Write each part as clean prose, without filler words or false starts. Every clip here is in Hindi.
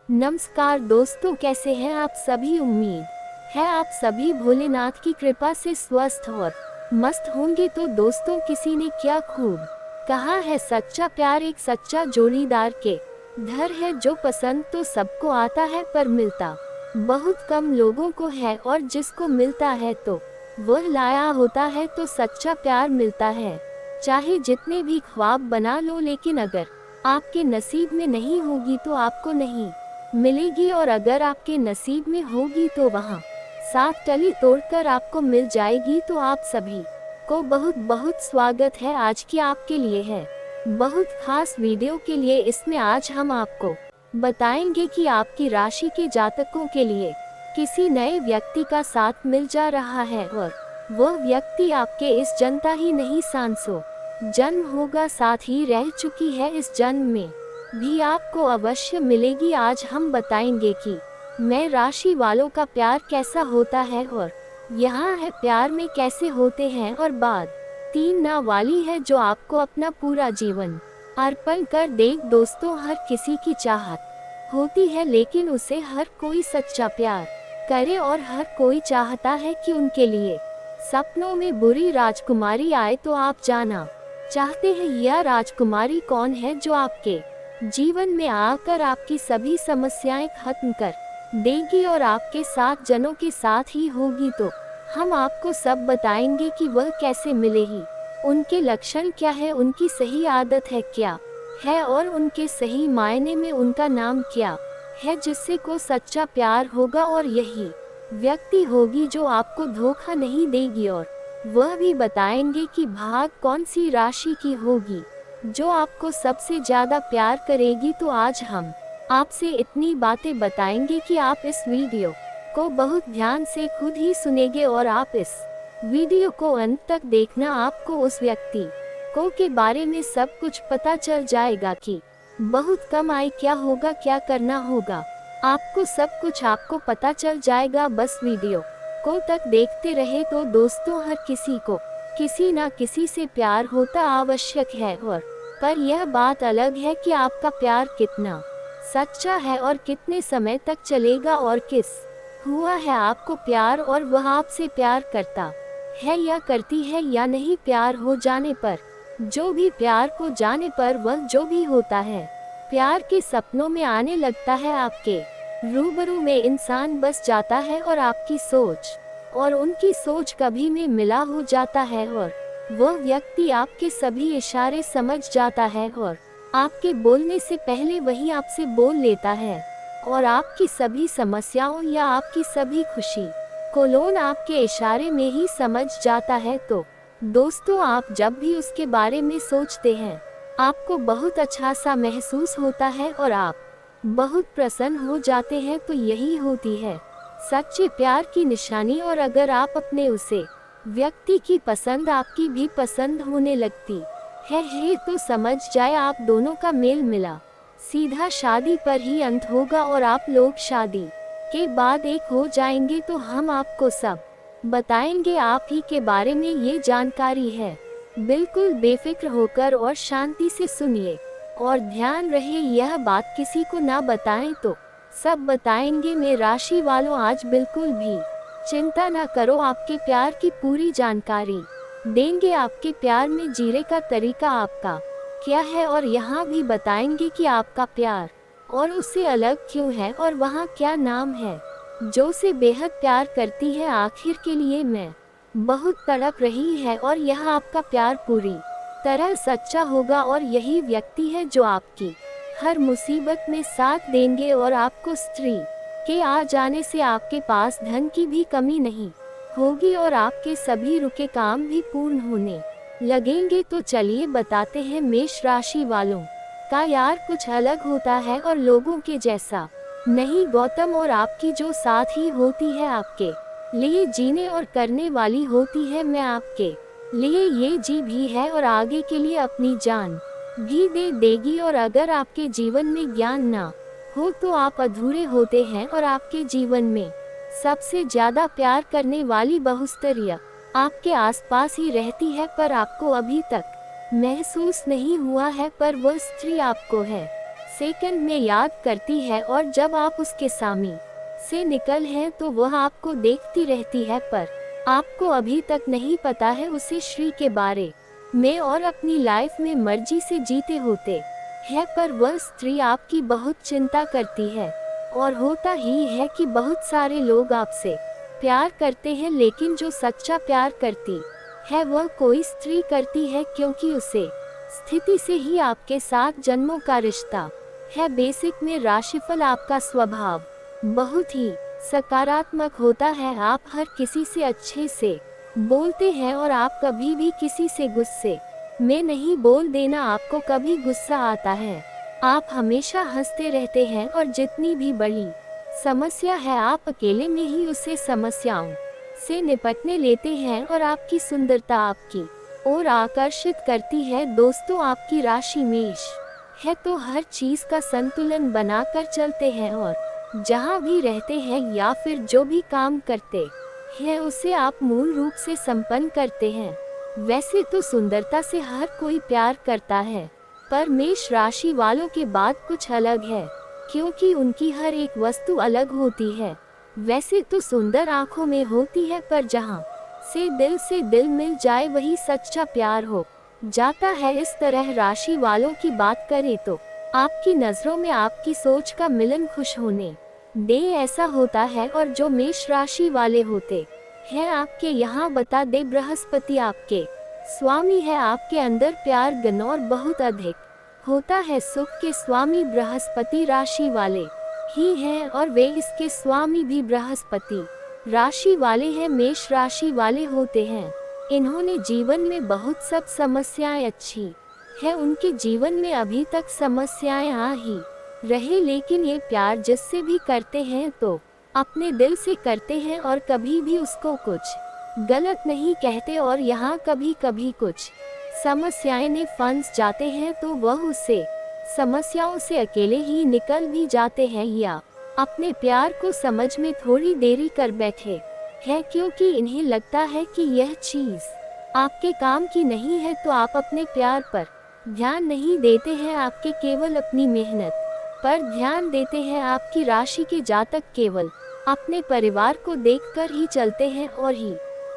नमस्कार दोस्तों, कैसे हैं आप सभी। उम्मीद है आप सभी भोलेनाथ की कृपा से स्वस्थ और मस्त होंगे। तो दोस्तों, किसी ने क्या खूब कहा है, सच्चा प्यार एक सच्चा जोड़ीदार के धर है। जो पसंद तो सबको आता है पर मिलता बहुत कम लोगों को है, और जिसको मिलता है तो वह लाया होता है। तो सच्चा प्यार मिलता है चाहे जितने भी ख्वाब बना लो, लेकिन अगर आपके नसीब में नहीं होगी तो आपको नहीं मिलेगी, और अगर आपके नसीब में होगी तो वहाँ सात टली तोड़कर आपको मिल जाएगी। तो आप सभी को बहुत बहुत स्वागत है आज की आपके लिए है बहुत खास वीडियो के लिए। इसमें आज हम आपको बताएंगे कि आपकी राशि के जातकों के लिए किसी नए व्यक्ति का साथ मिल जा रहा है, और वह व्यक्ति आपके इस जनता ही नहीं सांसों जन्म होगा, साथ ही रह चुकी है इस जन्म में भी आपको अवश्य मिलेगी। आज हम बताएंगे कि मैं राशि वालों का प्यार कैसा होता है, और यहाँ है प्यार में कैसे होते हैं, और बात 3 ना वाली है जो आपको अपना पूरा जीवन अर्पण कर दे। दोस्तों, हर किसी की चाहत होती है, लेकिन उसे हर कोई सच्चा प्यार करे, और हर कोई चाहता है कि उनके लिए सपनों में बुरी राजकुमारी आए। तो आप जाना चाहते हैं यह राजकुमारी कौन है जो आपके जीवन में आकर आपकी सभी समस्याएं खत्म कर देगी और आपके साथ जनों के साथ ही होगी। तो हम आपको सब बताएंगे कि वह कैसे मिलेगी, उनके लक्षण क्या है, उनकी सही आदत है क्या है, और उनके सही मायने में उनका नाम क्या है, जिससे को सच्चा प्यार होगा। और यही व्यक्ति होगी जो आपको धोखा नहीं देगी, और वह भी बताएंगे कि भाग कौन सी राशि की होगी जो आपको सबसे ज्यादा प्यार करेगी। तो आज हम आपसे इतनी बातें बताएंगे कि आप इस वीडियो को बहुत ध्यान से खुद ही सुनेंगे, और आप इस वीडियो को अंत तक देखना। आपको उस व्यक्ति को के बारे में सब कुछ पता चल जाएगा कि बहुत कम आय क्या होगा, क्या करना होगा, आपको सब कुछ आपको पता चल जाएगा। बस वीडियो को तक देखते रहे। तो दोस्तों, हर किसी को किसी ना किसी से प्यार होता आवश्यक है, और पर यह बात अलग है कि आपका प्यार कितना सच्चा है और कितने समय तक चलेगा, और किस हुआ है आपको प्यार, और वह आपसे प्यार करता है या करती है या नहीं। प्यार हो जाने पर, जो भी प्यार को जाने पर, वह जो भी होता है प्यार के सपनों में आने लगता है, आपके रूबरू में इंसान बस जाता है, और आपकी सोच और उनकी सोच कभी में मिला हो जाता है, और वह व्यक्ति आपके सभी इशारे समझ जाता है, और आपके बोलने से पहले वही आपसे बोल लेता है, और आपकी सभी समस्याओं या आपकी सभी खुशी को लोन आपके इशारे में ही समझ जाता है। तो दोस्तों, आप जब भी उसके बारे में सोचते हैं आपको बहुत अच्छा सा महसूस होता है, और आप बहुत प्रसन्न हो जाते हैं। तो यही होती है सच्चे प्यार की निशानी, और अगर आप अपने उसे व्यक्ति की पसंद आपकी भी पसंद होने लगती है तो समझ जाए आप दोनों का मेल मिला सीधा शादी पर ही अंत होगा, और आप लोग शादी के बाद एक हो जाएंगे। तो हम आपको सब बताएंगे आप ही के बारे में ये जानकारी है। बिल्कुल बेफिक्र होकर और शांति से सुनिए, और ध्यान रहे यह बात किसी को ना बताएं। तो सब बताएंगे। मैं राशि वालों, आज बिल्कुल भी चिंता ना करो, आपके प्यार की पूरी जानकारी देंगे। आपके प्यार में जीने का तरीका आपका क्या है, और यहाँ भी बताएंगे कि आपका प्यार और उससे अलग क्यों है, और वहाँ क्या नाम है जो उसे बेहद प्यार करती है। आखिर के लिए मैं बहुत तड़प रही है, और यह आपका प्यार पूरी तरह सच्चा होगा, और यही व्यक्ति है जो आपकी हर मुसीबत में साथ देंगे, और आपको स्त्री के आ जाने से आपके पास धन की भी कमी नहीं होगी, और आपके सभी रुके काम भी पूर्ण होने लगेंगे। तो चलिए बताते हैं, मेष राशि वालों का यार कुछ अलग होता है और लोगों के जैसा नहीं। गौतम, और आपकी जो साथ ही होती है आपके लिए जीने और करने वाली होती है। मैं आपके लिए ये जी भी है, और आगे के लिए अपनी जान भी दे देगी। और अगर आपके जीवन में ज्ञान ना हो तो आप अधूरे होते हैं, और आपके जीवन में सबसे ज्यादा प्यार करने वाली बहुस्तरीय आपके आसपास ही रहती है, पर आपको अभी तक महसूस नहीं हुआ है, पर वह स्त्री आपको है सेकंड में याद करती है, और जब आप उसके सामने से निकल हैं तो वह आपको देखती रहती है, पर आपको अभी तक नहीं पता है उसे श्री के बारे में, और अपनी लाइफ में मर्जी से जीते होते है, पर वह स्त्री आपकी बहुत चिंता करती है। और होता ही है कि बहुत सारे लोग आपसे प्यार करते हैं, लेकिन जो सच्चा प्यार करती है वह कोई स्त्री करती है, क्योंकि उसे स्थिति से ही आपके साथ जन्मों का रिश्ता है। बेसिक में राशिफल आपका स्वभाव बहुत ही सकारात्मक होता है। आप हर किसी से अच्छे से बोलते हैं, और आप कभी भी किसी से गुस्से में नहीं बोल देना, आपको कभी गुस्सा आता है आप हमेशा हंसते रहते हैं, और जितनी भी बड़ी समस्या है आप अकेले में ही उसे समस्याओं से निपटने लेते हैं, और आपकी सुंदरता आपकी ओर आकर्षित करती है। दोस्तों, आपकी राशि मेष है, तो हर चीज का संतुलन बनाकर चलते हैं, और जहाँ भी रहते हैं या फिर जो भी काम करते हैं उसे आप मूल रूप से संपन्न करते हैं। वैसे तो सुंदरता से हर कोई प्यार करता है, पर मेष राशि वालों के बात कुछ अलग है, क्योंकि उनकी हर एक वस्तु अलग होती है। वैसे तो सुंदर आंखों में होती है, पर जहाँ से दिल मिल जाए वही सच्चा प्यार हो जाता है। इस तरह राशि वालों की बात करें तो आपकी नजरों में आपकी सोच का मिलन खुश होने दे ऐसा होता है, और जो मेष राशि वाले होते हैं आपके यहाँ बता दे बृहस्पति आपके स्वामी है। आपके अंदर प्यार गन और बहुत अधिक होता है। सुख के स्वामी बृहस्पति राशि वाले ही हैं, और वे इसके स्वामी भी बृहस्पति राशि वाले हैं। मेष राशि वाले होते हैं, इन्होंने जीवन में बहुत सब समस्याएं अच्छी है, उनके जीवन में अभी तक समस्याएं आ ही रहे, लेकिन ये प्यार जिससे भी करते हैं तो अपने दिल से करते हैं, और कभी भी उसको कुछ गलत नहीं कहते। और यहाँ कभी कभी कुछ समस्याएं ने फंस जाते हैं तो वह उससे समस्याओं से अकेले ही निकल भी जाते हैं, या अपने प्यार को समझ में थोड़ी देरी कर बैठे हैं, क्योंकि इन्हें लगता है कि यह चीज आपके काम की नहीं है। तो आप अपने प्यार पर ध्यान नहीं देते हैं, आपके केवल अपनी मेहनत पर ध्यान देते हैं। आपकी राशि के जातक केवल अपने परिवार को देखकर ही चलते हैं, और ही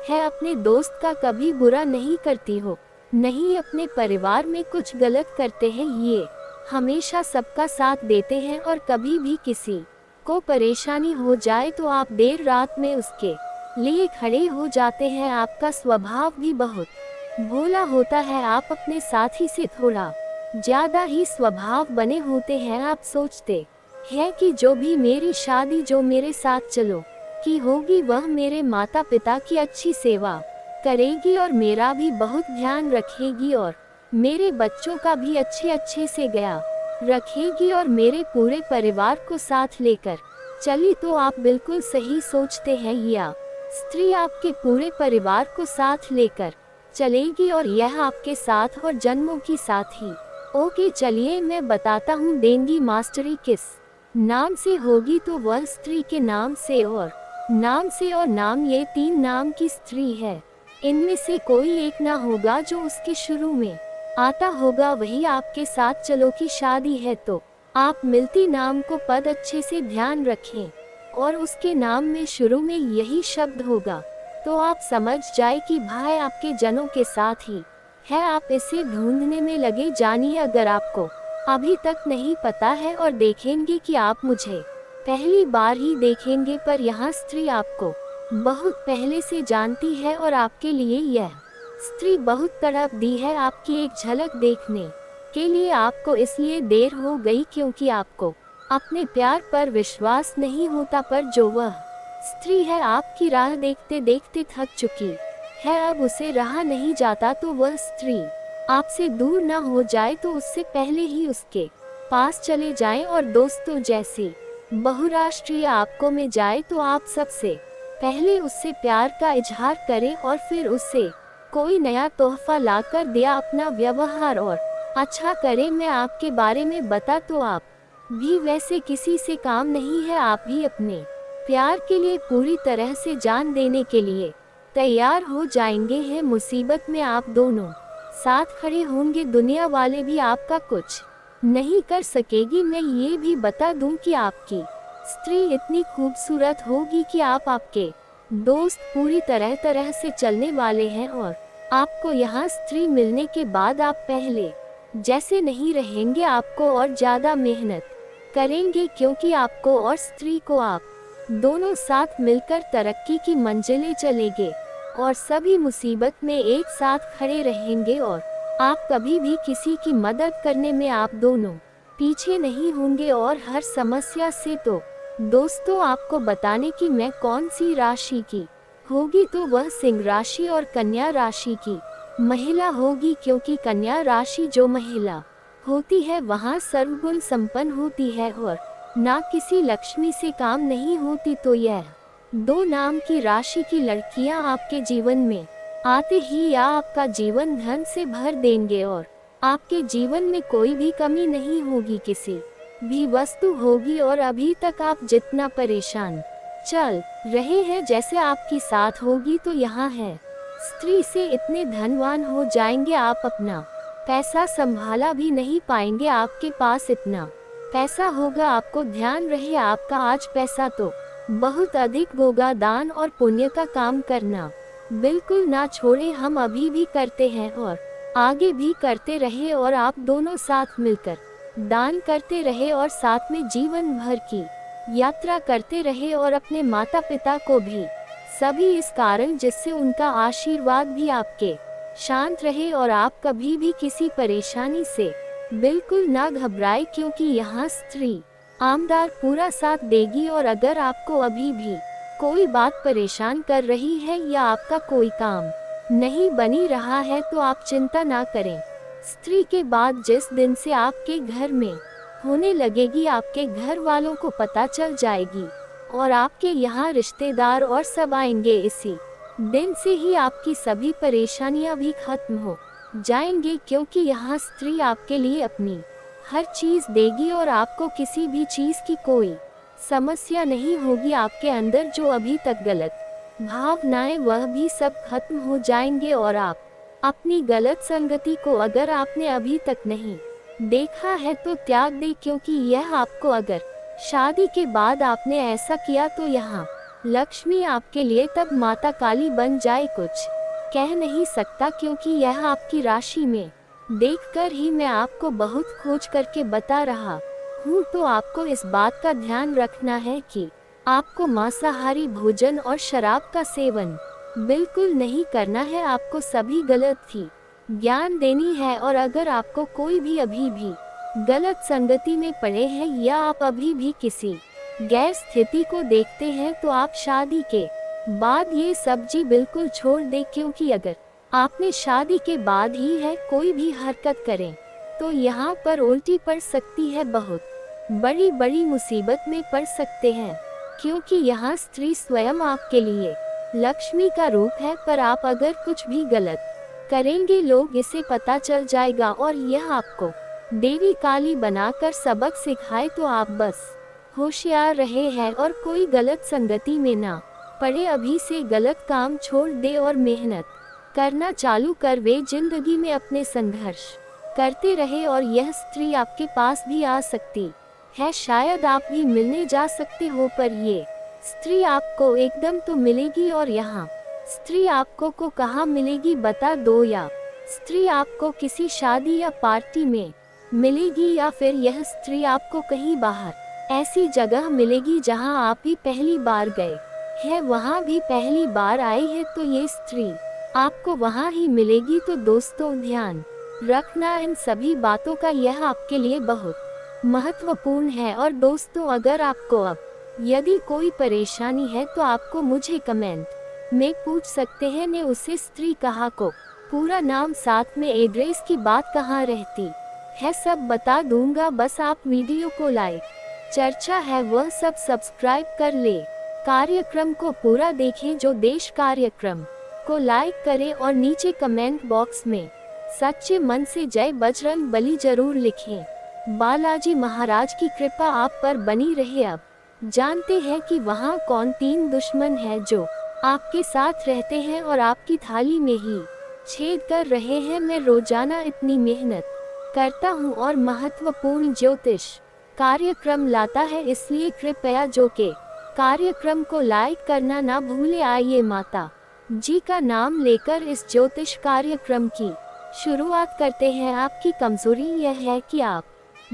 है अपने दोस्त का कभी बुरा नहीं करती हो, नहीं अपने परिवार में कुछ गलत करते हैं। ये हमेशा सबका साथ देते हैं, और कभी भी किसी को परेशानी हो जाए तो आप देर रात में उसके लिए खड़े हो जाते हैं। आपका स्वभाव भी बहुत भोला होता है, आप अपने साथी से थोड़ा ज्यादा ही स्वभाव बने होते हैं। आप सोचते हैं कि जो भी मेरी शादी जो मेरे साथ चलो की होगी वह मेरे माता पिता की अच्छी सेवा करेगी, और मेरा भी बहुत ध्यान रखेगी, और मेरे बच्चों का भी अच्छे से गया रखेगी, और मेरे पूरे परिवार को साथ लेकर चली। तो आप बिल्कुल सही सोचते हैं, या स्त्री आपके पूरे परिवार को साथ लेकर चलेगी, और यह आपके साथ और जन्मों की साथ ही। ओके, चलिए मैं बताता हूँ देंगी मास्टरी किस नाम से होगी। तो वह स्त्री के नाम से और नाम, ये 3 नाम की स्त्री है। इनमें से कोई एक ना होगा जो उसके शुरू में आता होगा, वही आपके साथ चलो की शादी है। तो आप मिलती नाम को पद अच्छे से ध्यान रखें, और उसके नाम में शुरू में यही शब्द होगा, तो आप समझ जाए कि भाई आपके जनों के साथ ही है। आप इसे ढूंढने में लगे जानिए, अगर आपको अभी तक नहीं पता है और देखेंगे कि आप मुझे पहली बार ही देखेंगे, पर यहाँ स्त्री आपको बहुत पहले से जानती है, और आपके लिए यह स्त्री बहुत तड़प दी है आपकी एक झलक देखने के लिए। आपको इसलिए देर हो गई क्योंकि आपको अपने प्यार पर विश्वास नहीं होता, पर जो वह स्त्री है आपकी राह देखते देखते थक चुकी है, अब उसे रहा नहीं जाता। तो वह स्त्री आपसे दूर न हो जाए तो उससे पहले ही उसके पास चले जाएं, और दोस्तों जैसी बहुराष्ट्रीय आपको में जाए तो आप सबसे पहले उससे प्यार का इजहार करें, और फिर उससे कोई नया तोहफा लाकर दिया अपना व्यवहार और अच्छा करें। मैं आपके बारे में बता तो आप भी वैसे किसी से काम नहीं है, आप भी अपने प्यार के लिए पूरी तरह से जान देने के लिए तैयार हो जाएंगे हैं। मुसीबत में आप दोनों साथ खड़े होंगे, दुनिया वाले भी आपका कुछ नहीं कर सकेगी। मैं ये भी बता दूं कि आपकी स्त्री इतनी खूबसूरत होगी कि आपके दोस्त पूरी तरह से चलने वाले हैं और आपको यहाँ स्त्री मिलने के बाद आप पहले जैसे नहीं रहेंगे। आपको और ज्यादा मेहनत करेंगे क्योंकि आपको और स्त्री को आप दोनों साथ मिलकर तरक्की की मंजिलें चलेंगे और सभी मुसीबत में एक साथ खड़े रहेंगे और आप कभी भी किसी की मदद करने में आप दोनों पीछे नहीं होंगे। और हर समस्या से तो दोस्तों आपको बताने की मैं कौन सी राशि की होगी, तो वह सिंह राशि और कन्या राशि की महिला होगी, क्योंकि कन्या राशि जो महिला होती है वहाँ सर्वगुण संपन्न होती है और ना किसी लक्ष्मी से काम नहीं होती। तो यह 2 नाम की राशि की लड़कियां आपके जीवन में आते ही या आपका जीवन धन से भर देंगे और आपके जीवन में कोई भी कमी नहीं होगी, किसी भी वस्तु होगी। और अभी तक आप जितना परेशान चल रहे हैं जैसे आपकी साथ होगी तो यहाँ है स्त्री से इतने धनवान हो जाएंगे आप अपना पैसा संभाला भी नहीं पाएंगे। आपके पास इतना पैसा होगा, आपको ध्यान रहे आपका आज पैसा तो बहुत अधिक होगा। दान और पुण्य का काम करना बिल्कुल ना छोड़े, हम अभी भी करते हैं और आगे भी करते रहे और आप दोनों साथ मिलकर दान करते रहे और साथ में जीवन भर की यात्रा करते रहे और अपने माता पिता को भी सभी इस कारण जिससे उनका आशीर्वाद भी आपके शांत रहे और आप कभी भी किसी परेशानी से बिल्कुल ना घबराए, क्योंकि यहाँ स्त्री आमदार पूरा साथ देगी। और अगर आपको अभी भी कोई बात परेशान कर रही है या आपका कोई काम नहीं बनी रहा है तो आप चिंता ना करें। स्त्री के बाद जिस दिन से आपके घर में होने लगेगी आपके घर वालों को पता चल जाएगी और आपके यहाँ रिश्तेदार और सब आएंगे। इसी दिन से ही आपकी सभी परेशानियां भी खत्म हो जाएंगे, क्योंकि यहाँ स्त्री आपके लिए अपनी हर चीज देगी और आपको किसी भी चीज की कोई समस्या नहीं होगी। आपके अंदर जो अभी तक गलत भावनाएं वह भी सब खत्म हो जाएंगे और आप अपनी गलत संगति को अगर आपने अभी तक नहीं देखा है तो त्याग दे, क्योंकि यह आपको अगर शादी के बाद आपने ऐसा किया तो यहाँ लक्ष्मी आपके लिए तब माता काली बन जाए। कुछ कह नहीं सकता, क्योंकि यह आपकी राशि में देखकर ही मैं आपको बहुत खोज करके बता रहा हूँ। तो आपको इस बात का ध्यान रखना है कि आपको मांसाहारी भोजन और शराब का सेवन बिल्कुल नहीं करना है। आपको सभी गलत थी ज्ञान देनी है और अगर आपको कोई भी अभी भी गलत संगति में पड़े हैं या आप अभी भी किसी गैर स्थिति को देखते हैं तो आप शादी के बाद ये सब्जी बिल्कुल छोड़ दें, क्योंकि अगर आपने शादी के बाद ही है कोई भी हरकत करें तो यहाँ पर उल्टी पड़ सकती है, बहुत बड़ी बड़ी मुसीबत में पड़ सकते हैं, क्योंकि यहाँ स्त्री स्वयं आपके लिए लक्ष्मी का रूप है। पर आप अगर कुछ भी गलत करेंगे लोग इसे पता चल जाएगा और यह आपको देवी काली बनाकर सबक सिखाए। तो आप बस होशियार रहे हैं और कोई गलत संगति में ना पड़े। अभी से गलत काम छोड़ दे और मेहनत करना चालू कर वे जिंदगी में अपने संघर्ष करते रहे और यह स्त्री आपके पास भी आ सकती है, शायद आप भी मिलने जा सकते हो, पर ये स्त्री आपको एकदम तो मिलेगी। और यहाँ स्त्री आपको को कहाँ मिलेगी बता दो, या स्त्री आपको किसी शादी या पार्टी में मिलेगी या फिर यह स्त्री आपको कहीं बाहर ऐसी जगह मिलेगी जहाँ आप भी पहली बार गए हैं, वहाँ भी पहली बार आए हैं, तो ये स्त्री आपको वहाँ ही मिलेगी। तो दोस्तों ध्यान रखना इन सभी बातों का, यह आपके लिए बहुत महत्वपूर्ण है। और दोस्तों अगर आपको अब यदि कोई परेशानी है तो आपको मुझे कमेंट में पूछ सकते हैं। ने उसे स्त्री कहा को पूरा नाम साथ में एड्रेस की बात कहाँ रहती है सब बता दूंगा, बस आप वीडियो को लाइक चर्चा है वह सब सब्सक्राइब कर ले, कार्यक्रम को पूरा देखें। जो देश कार्यक्रम को लाइक करें और नीचे कमेंट बॉक्स में सच्चे मन से जय बजरंग बली जरूर लिखें। बालाजी महाराज की कृपा आप पर बनी रहे। अब जानते हैं कि वहाँ कौन 3 दुश्मन है जो आपके साथ रहते हैं और आपकी थाली में ही छेद कर रहे हैं। मैं रोजाना इतनी मेहनत करता हूँ और महत्वपूर्ण ज्योतिष कार्यक्रम लाता है, इसलिए कृपया जो के कार्यक्रम को लाइक करना ना भूले। आइए माता जी का नाम लेकर इस ज्योतिष कार्यक्रम की शुरुआत करते हैं। आपकी कमजोरी यह है कि आप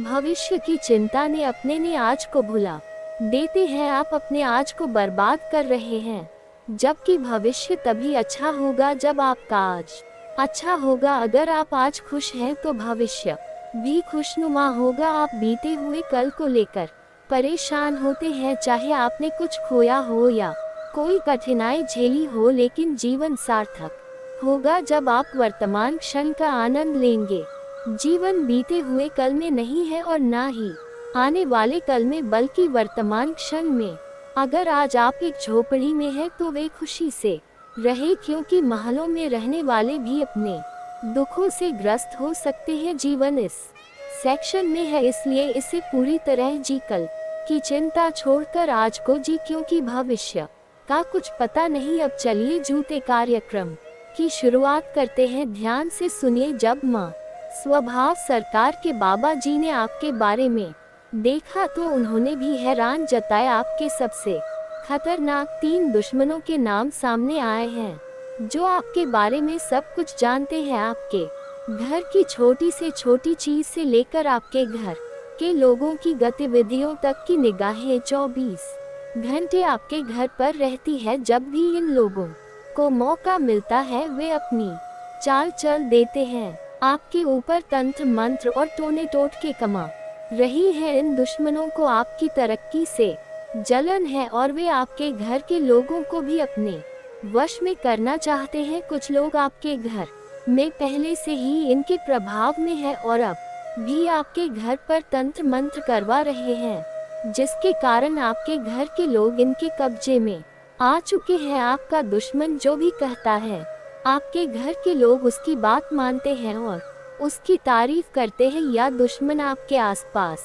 भविष्य की चिंता ने अपने ने आज को भुला देते हैं। आप अपने आज को बर्बाद कर रहे हैं, जबकि भविष्य तभी अच्छा होगा जब आपका आज अच्छा होगा। अगर आप आज खुश हैं तो भविष्य भी खुशनुमा होगा। आप बीते हुए कल को लेकर परेशान होते हैं, चाहे आपने कुछ खोया हो या कोई कठिनाई झेली हो, लेकिन जीवन सार्थक होगा जब आप वर्तमान क्षण का आनंद लेंगे। जीवन बीते हुए कल में नहीं है और ना ही आने वाले कल में, बल्कि वर्तमान क्षण में। अगर आज आप एक झोपड़ी में हैं तो वे खुशी से रहे, क्योंकि महलों में रहने वाले भी अपने दुखों से ग्रस्त हो सकते हैं। जीवन इस सेक्शन में है, इसलिए इसे पूरी तरह जी। कल की चिंता छोड़कर आज को जी, क्योंकि भविष्य का कुछ पता नहीं। अब चलिए जूते कार्यक्रम की शुरुआत करते हैं। ध्यान से सुनिए। जब माँ स्वभाव सरकार के बाबा जी ने आपके बारे में देखा तो उन्होंने भी हैरान जताया। आपके सबसे खतरनाक 3 दुश्मनों के नाम सामने आए हैं, जो आपके बारे में सब कुछ जानते हैं। आपके घर की छोटी से छोटी चीज से लेकर आपके घर के लोगों की गतिविधियों तक की निगाहें 24 घंटे आपके घर पर रहती है। जब भी इन लोगों को मौका मिलता है वे अपनी चाल चल देते हैं। आपके ऊपर तंत्र मंत्र और टोने टोटके कमा रही है। इन दुश्मनों को आपकी तरक्की से जलन है और वे आपके घर के लोगों को भी अपने वश में करना चाहते हैं। कुछ लोग आपके घर में पहले से ही इनके प्रभाव में है और अब भी आपके घर पर तंत्र मंत्र करवा रहे हैं, जिसके कारण आपके घर के लोग इनके कब्जे में आ चुके हैं। आपका दुश्मन जो भी कहता है, आपके घर के लोग उसकी बात मानते हैं और उसकी तारीफ करते हैं। या दुश्मन आपके आसपास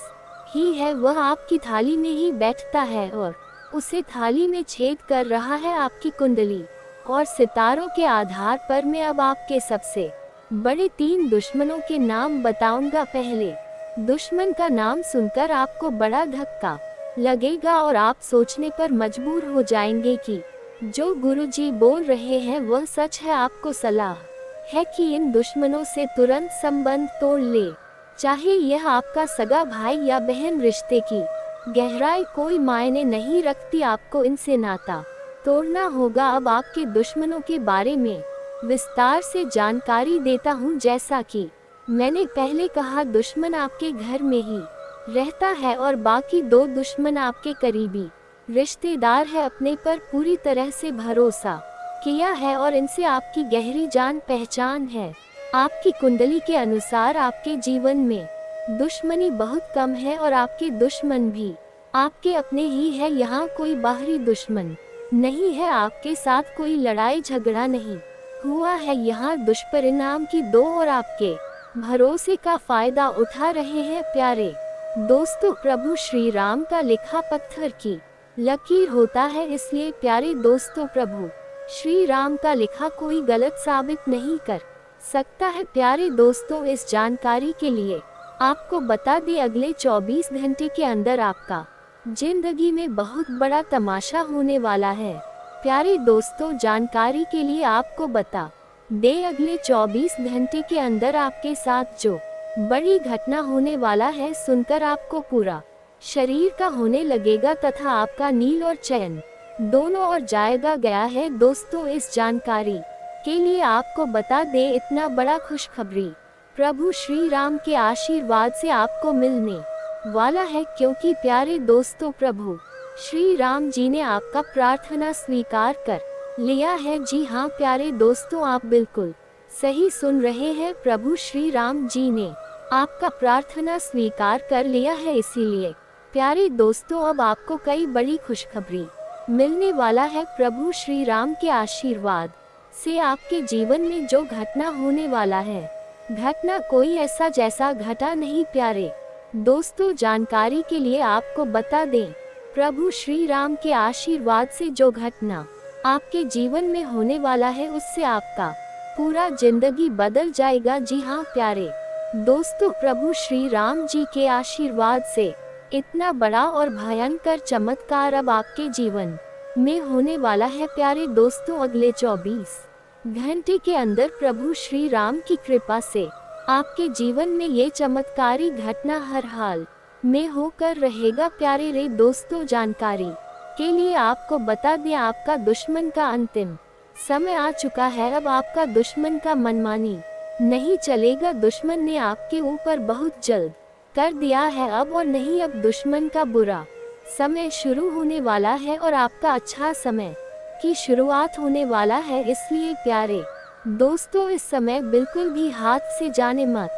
ही है, वह आपकी थाली में ही बैठता है और उसे थाली में छेद कर रहा है। आपकी कुंडली और सितारों के आधार पर मैं अब आपके सबसे बड़े 3 दुश्मनों के नाम बताऊंगा। पहले दुश्मन का नाम सुनकर आपको बड़ा धक्का लगेगा और आप सोचने पर मजबूर हो जाएंगे कि जो गुरुजी बोल रहे हैं वह सच है। आपको सलाह है कि इन दुश्मनों से तुरंत संबंध तोड़ ले, चाहे यह आपका सगा भाई या बहन। रिश्ते की गहराई कोई मायने नहीं रखती, आपको इनसे नाता तोड़ना होगा। अब आपके दुश्मनों के बारे में विस्तार से जानकारी देता हूँ। जैसा कि मैंने पहले कहा, दुश्मन आपके घर में ही रहता है और बाकी 2 दुश्मन आपके करीबी रिश्तेदार है। अपने पर पूरी तरह से भरोसा किया है और इनसे आपकी गहरी जान पहचान है। आपकी कुंडली के अनुसार आपके जीवन में दुश्मनी बहुत कम है और आपके दुश्मन भी आपके अपने ही है। यहाँ कोई बाहरी दुश्मन नहीं है, आपके साथ कोई लड़ाई झगड़ा नहीं हुआ है। यहाँ दुष्परिणाम की 2 और आपके भरोसे का फायदा उठा रहे हैं। प्यारे दोस्तों, प्रभु श्री राम का लिखा पत्थर की लकीर होता है, इसलिए प्यारे दोस्तों प्रभु श्री राम का लिखा कोई गलत साबित नहीं कर सकता है। प्यारे दोस्तों, इस जानकारी के लिए आपको बता दें, अगले 24 घंटे के अंदर आपका जिंदगी में बहुत बड़ा तमाशा होने वाला है। प्यारे दोस्तों, जानकारी के लिए आपको बता दें, अगले 24 घंटे के अंदर आपके साथ जो बड़ी घटना होने वाला है, सुनकर आपको पूरा शरीर का होने लगेगा तथा आपका नील और चैन दोनों ओर जाएगा गया है। दोस्तों, इस जानकारी के लिए आपको बता दे, इतना बड़ा खुशखबरी प्रभु श्री राम के आशीर्वाद से आपको मिलने वाला है, क्योंकि प्यारे दोस्तों प्रभु श्री राम जी ने आपका प्रार्थना स्वीकार कर लिया है। जी हाँ प्यारे दोस्तों, आप बिल्कुल सही सुन रहे हैं, प्रभु श्री राम जी ने आपका प्रार्थना स्वीकार कर लिया है। इसीलिए प्यारे दोस्तों, अब आपको कई बड़ी खुशखबरी मिलने वाला है। प्रभु श्री राम के आशीर्वाद से आपके जीवन में जो घटना होने वाला है, घटना कोई ऐसा जैसा घटा नहीं। प्यारे दोस्तों, जानकारी के लिए आपको बता दें, प्रभु श्री राम के आशीर्वाद से जो घटना आपके जीवन में होने वाला है, उससे आपका पूरा जिंदगी बदल जाएगा। जी हाँ प्यारे दोस्तों, प्रभु श्री राम जी के आशीर्वाद से इतना बड़ा और भयंकर चमत्कार अब आपके जीवन में होने वाला है। प्यारे दोस्तों, अगले 24 घंटे के अंदर प्रभु श्री राम की कृपा से आपके जीवन में ये चमत्कारी घटना हर हाल में होकर रहेगा। प्यारे रे दोस्तों, जानकारी के लिए आपको बता दें, आपका दुश्मन का अंतिम समय आ चुका है। अब आपका दुश्मन का मनमानी नहीं चलेगा। दुश्मन ने आपके ऊपर बहुत जल्द कर दिया है अब, और नहीं, अब दुश्मन का बुरा समय शुरू होने वाला है और आपका अच्छा समय की शुरुआत होने वाला है। इसलिए प्यारे दोस्तों, इस समय बिल्कुल भी हाथ से जाने मत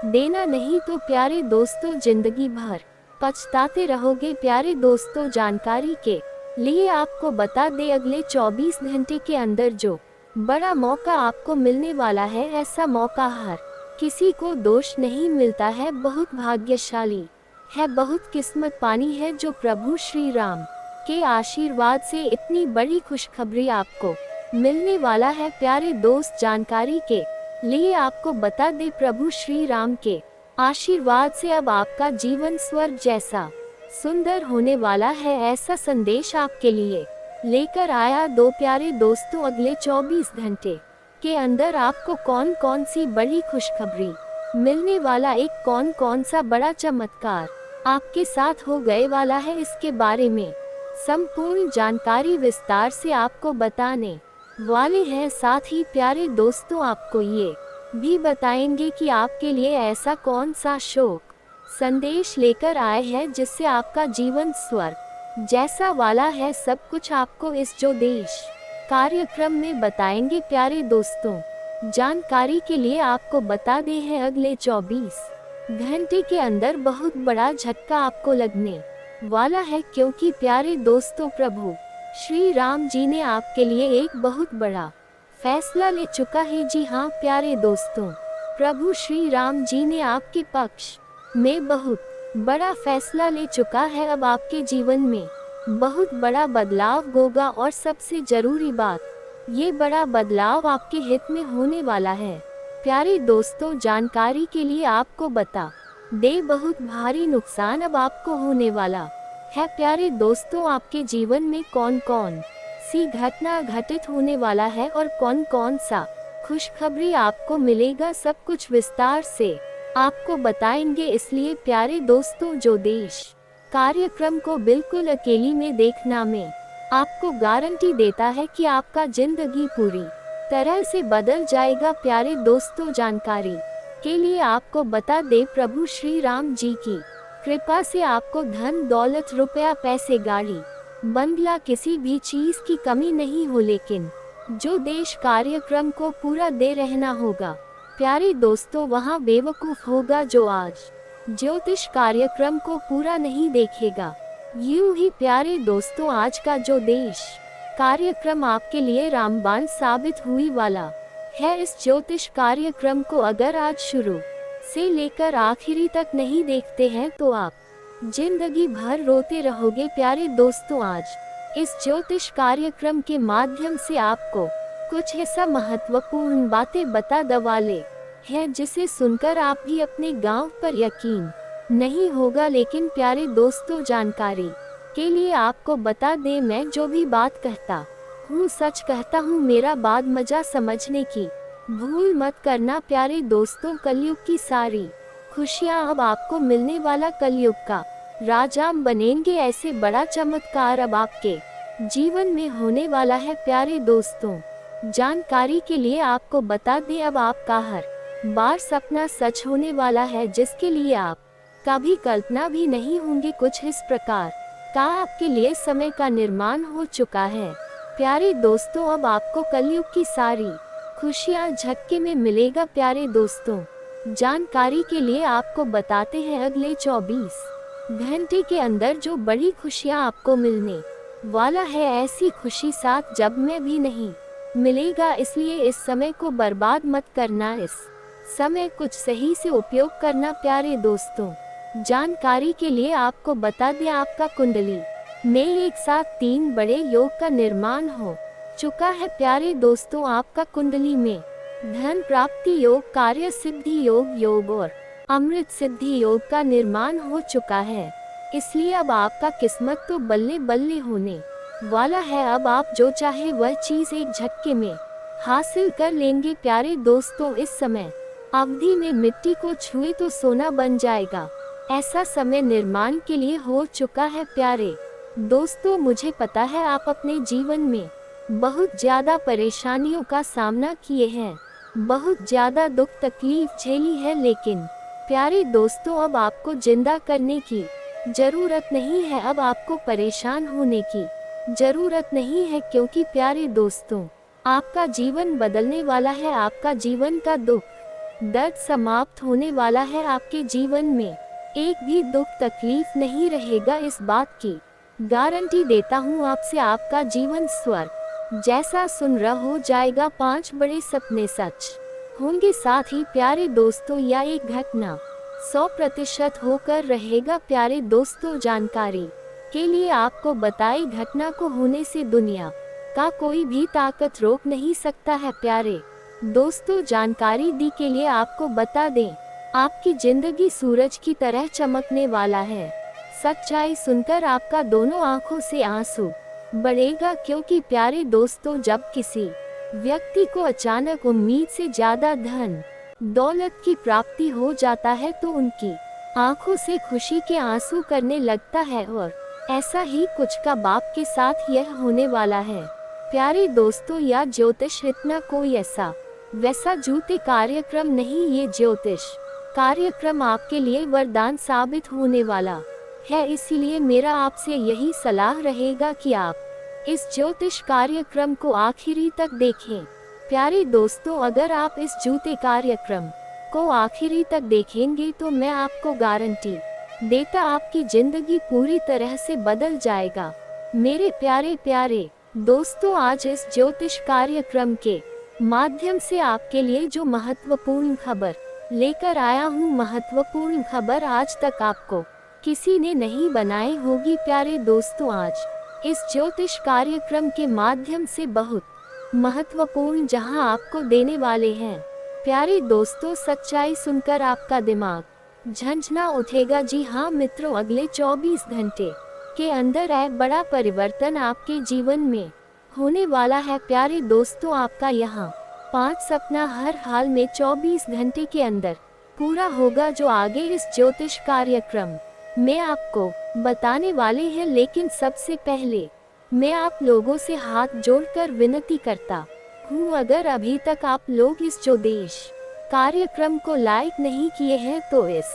देना, नहीं तो प्यारे दोस्तों जिंदगी भर पछताते रहोगे। प्यारे दोस्तों, जानकारी के लिए आपको बता दे, अगले 24 घंटे के अंदर जो बड़ा मौका आपको मिलने वाला है, ऐसा मौका हर किसी को दोष नहीं मिलता है। बहुत भाग्यशाली है, बहुत किस्मत पानी है जो प्रभु श्री राम के आशीर्वाद से इतनी बड़ी खुशखबरी आपको मिलने वाला है। प्यारे दोस्त, जानकारी के लिए आपको बता दे, प्रभु श्री राम के आशीर्वाद से अब आपका जीवन स्वर्ग जैसा सुंदर होने वाला है। ऐसा संदेश आपके लिए लेकर आया दो प्यारे दोस्तों, अगले 24 घंटे के अंदर आपको कौन कौन सी बड़ी खुशखबरी मिलने वाला, एक कौन कौन सा बड़ा चमत्कार आपके साथ हो गए वाला है, इसके बारे में संपूर्ण जानकारी विस्तार से आपको बताने वाले हैं। साथ ही प्यारे दोस्तों, आपको ये भी बताएंगे कि आपके लिए ऐसा कौन सा शोक संदेश लेकर आए हैं जिससे आपका जीवन स्वर्ग जैसा वाला है। सब कुछ आपको इस जो देश कार्यक्रम में बताएंगे। प्यारे दोस्तों, जानकारी के लिए आपको बता दे हैं, अगले 24 घंटे के अंदर बहुत बड़ा झटका आपको लगने वाला है, क्योंकि प्यारे दोस्तों, प्रभु श्री राम जी ने आपके लिए एक बहुत बड़ा फैसला ले चुका है। जी हाँ प्यारे दोस्तों, प्रभु श्री राम जी ने आपके पक्ष में बहुत बड़ा फैसला ले चुका है। अब आपके जीवन में बहुत बड़ा बदलाव होगा, और सबसे जरूरी बात, ये बड़ा बदलाव आपके हित में होने वाला है। प्यारे दोस्तों, जानकारी के लिए आपको बता दे, बहुत भारी नुकसान अब आपको होने वाला है। प्यारे दोस्तों, आपके जीवन में कौन कौन सी घटना घटित होने वाला है और कौन कौन सा खुशखबरी आपको मिलेगा, सब कुछ विस्तार से आपको बताएंगे। इसलिए प्यारे दोस्तों, जो देश कार्यक्रम को बिल्कुल अकेली में देखना में आपको गारंटी देता है कि आपका जिंदगी पूरी तरह से बदल जाएगा। प्यारे दोस्तों, जानकारी के लिए आपको बता दे, प्रभु श्री राम जी की कृपा से आपको धन दौलत, रुपया, पैसे, गाड़ी, बंगला, किसी भी चीज की कमी नहीं हो, लेकिन जो देश कार्यक्रम को पूरा दे रहना होगा। प्यारे दोस्तों, वहाँ बेवकूफ होगा जो आज ज्योतिष कार्यक्रम को पूरा नहीं देखेगा। यूं ही प्यारे दोस्तों, आज का जो देश कार्यक्रम आपके लिए रामबाण साबित हुई वाला है। इस ज्योतिष कार्यक्रम को अगर आज शुरू से लेकर आखिरी तक नहीं देखते हैं तो आप जिंदगी भर रोते रहोगे। प्यारे दोस्तों, आज इस ज्योतिष कार्यक्रम के माध्यम से आपको कुछ ऐसा महत्वपूर्ण बातें बता दवाले हैं जिसे सुनकर आप भी अपने गांव पर यकीन नहीं होगा। लेकिन प्यारे दोस्तों, जानकारी के लिए आपको बता दें, मैं जो भी बात कहता हूँ सच कहता हूँ, मेरा बात मजा समझने की भूल मत करना। प्यारे दोस्तों, कलयुग की सारी खुशियाँ अब आपको मिलने वाला, कलयुग का राजाम बनेंगे। ऐसे बड़ा चमत्कार अब आपके जीवन में होने वाला है। प्यारे दोस्तों, जानकारी के लिए आपको बता दें, अब आपका हर बार सपना सच होने वाला है जिसके लिए आप कभी कल्पना भी नहीं होंगे। कुछ इस प्रकार का आपके लिए समय का निर्माण हो चुका है। प्यारे दोस्तों, अब आपको कलयुग की सारी खुशियाँ झटके में मिलेगा। प्यारे दोस्तों, जानकारी के लिए आपको बताते हैं, अगले 24 घंटे के अंदर जो बड़ी खुशियाँ आपको मिलने वाला है, ऐसी खुशी साथ जब में भी नहीं मिलेगा। इसलिए इस समय को बर्बाद मत करना, इस समय कुछ सही से उपयोग करना। प्यारे दोस्तों, जानकारी के लिए आपको बता दें, आपका कुंडली में एक साथ 3 बड़े योग का निर्माण हो चुका है। प्यारे दोस्तों, आपका कुंडली में धन प्राप्ति योग, कार्य सिद्धि योग, योग और अमृत सिद्धि योग का निर्माण हो चुका है, इसलिए अब आपका किस्मत तो बल्ले बल्ले होने वाला है। अब आप जो चाहे वह चीज एक झटके में हासिल कर लेंगे। प्यारे दोस्तों, इस समय अवधि में मिट्टी को छुए तो सोना बन जाएगा, ऐसा समय निर्माण के लिए हो चुका है। प्यारे दोस्तों, मुझे पता है आप अपने जीवन में बहुत ज्यादा परेशानियों का सामना किए हैं, बहुत ज्यादा दुख तकलीफ झेली है, लेकिन प्यारे दोस्तों अब आपको जिंदा करने की जरूरत नहीं है, अब आपको परेशान होने की जरूरत नहीं है, क्योंकि प्यारे दोस्तों आपका जीवन बदलने वाला है। आपका जीवन का दुख दर्द समाप्त होने वाला है। आपके जीवन में एक भी दुख तकलीफ नहीं रहेगा, इस बात की गारंटी देता हूँ आपसे। आपका जीवन स्वर्ग जैसा सुनहरा हो जाएगा। 5 बड़े सपने सच होंगे, साथ ही प्यारे दोस्तों यह एक घटना 100% होकर रहेगा। प्यारे दोस्तों, जानकारी के लिए आपको बताई घटना को होने से दुनिया का कोई भी ताकत रोक नहीं सकता है। प्यारे दोस्तों, जानकारी दी के लिए आपको बता दें, आपकी जिंदगी सूरज की तरह चमकने वाला है। सच्चाई सुनकर आपका दोनों आंखों से आंसू बढ़ेगा, क्योंकि प्यारे दोस्तों जब किसी व्यक्ति को अचानक उम्मीद से ज्यादा धन दौलत की प्राप्ति हो जाता है तो उनकी आंखों से खुशी के आंसू करने लगता है, और ऐसा ही कुछ का बाप के साथ यह होने वाला है। प्यारे दोस्तों, यह ज्योतिष इतना कोई ऐसा वैसा जूते कार्यक्रम नहीं, ये ज्योतिष कार्यक्रम आपके लिए वरदान साबित होने वाला है। इसीलिए मेरा आपसे यही सलाह रहेगा कि आप इस ज्योतिष कार्यक्रम को आखिरी तक देखें। प्यारे दोस्तों, अगर आप इस जूते कार्यक्रम को आखिरी तक देखेंगे तो मैं आपको गारंटी देता आपकी जिंदगी पूरी तरह से बदल जाएगा। मेरे प्यारे प्यारे दोस्तों, आज इस ज्योतिष कार्यक्रम के माध्यम से आपके लिए जो महत्वपूर्ण खबर लेकर आया हूँ, महत्वपूर्ण खबर आज तक आपको किसी ने नहीं बनाई होगी। प्यारे दोस्तों, आज इस ज्योतिष कार्यक्रम के माध्यम से बहुत महत्वपूर्ण जहां आपको देने वाले हैं। प्यारे दोस्तों, सच्चाई सुनकर आपका दिमाग झंझना उठेगा। जी हाँ मित्रों, अगले 24 घंटे के अंदर एक बड़ा परिवर्तन आपके जीवन में होने वाला है। प्यारे दोस्तों, आपका यहाँ 5 सपना हर हाल में 24 घंटे के अंदर पूरा होगा, जो आगे इस ज्योतिष कार्यक्रम में आपको बताने वाले हैं। लेकिन सबसे पहले मैं आप लोगों से हाथ जोड़कर विनती करता हूँ, अगर अभी तक आप लोग इस ज्योतिष कार्यक्रम को लाइक नहीं किए हैं तो इस